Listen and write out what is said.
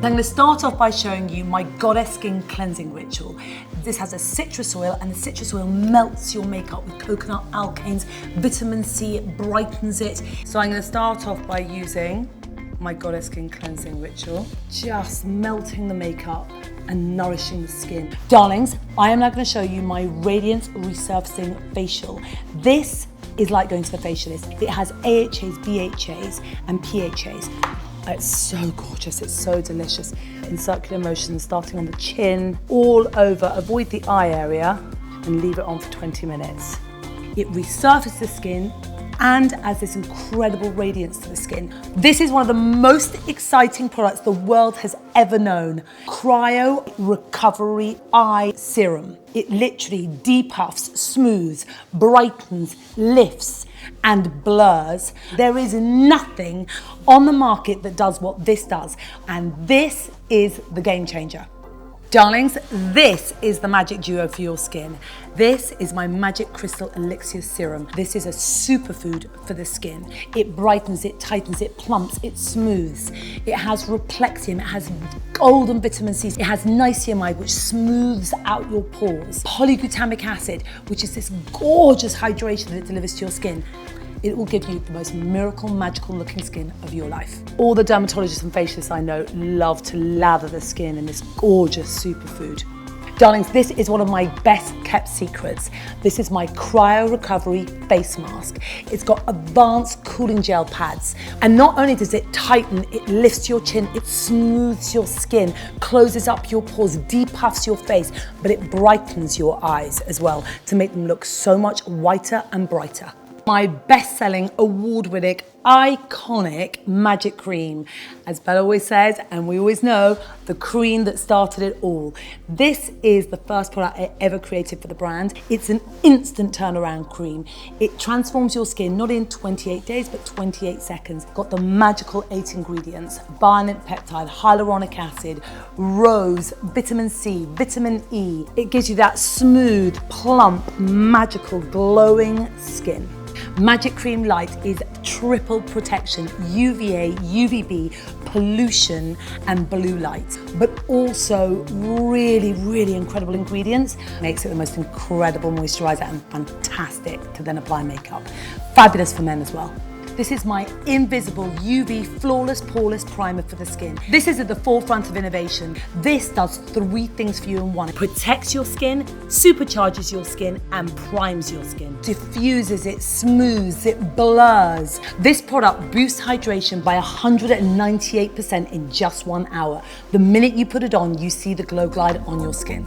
I'm going to start off by showing you my Goddess Skin Cleansing Ritual. This has a citrus oil, and the citrus oil melts your makeup with coconut alkanes, vitamin C, it brightens it. So I'm going to start off by using my Goddess Skin Cleansing Ritual, just melting the makeup and nourishing the skin. Darlings, I am now going to show you my Radiance Resurfacing Facial. This is like going to the facialist. It has AHAs, BHAs, and PHAs. It's so gorgeous, it's so delicious. In circular motion, starting on the chin, all over, avoid the eye area, and leave it on for 20 minutes. It resurfaces the skin and adds this incredible radiance to the skin. This is one of the most exciting products the world has ever known. Cryo Recovery Eye Serum. It literally depuffs, smooths, brightens, lifts, and blurs. There is nothing on the market that does what this does, and this is the game changer. Darlings, this is the magic duo for your skin. This is my Magic Crystal Elixir Serum. This is a superfood for the skin. It brightens, it tightens, it plumps, it smooths. It has Replexium, it has golden vitamin C, it has niacinamide, which smooths out your pores. Polyglutamic acid, which is this gorgeous hydration that it delivers to your skin. It will give you the most miracle, magical looking skin of your life. All the dermatologists and facialists I know love to lather the skin in this gorgeous superfood. Darlings, this is one of my best kept secrets. This is my Cryo Recovery Face Mask. It's got advanced cooling gel pads. And not only does it tighten, it lifts your chin, it smooths your skin, closes up your pores, depuffs your face, but it brightens your eyes as well to make them look so much whiter and brighter. My best-selling, award-winning, iconic magic cream. As Bella always says, and we always know, the cream that started it all. This is the first product I ever created for the brand. It's an instant turnaround cream. It transforms your skin, not in 28 days, but 28 seconds. Got the magical 8 ingredients: biolint peptide, hyaluronic acid, rose, vitamin C, vitamin E. It gives you that smooth, plump, magical, glowing skin. Magic Cream Light is triple protection, UVA, UVB, pollution and blue light, but also really, really incredible ingredients. Makes it the most incredible moisturizer and fantastic to then apply makeup. Fabulous for men as well. This is my invisible UV Flawless Poreless Primer for the skin. This is at the forefront of innovation. This does 3 things for you in one. It protects your skin, supercharges your skin, and primes your skin. Diffuses it, smooths, it blurs. This product boosts hydration by 198% in just 1 hour. The minute you put it on, you see the glow glide on your skin.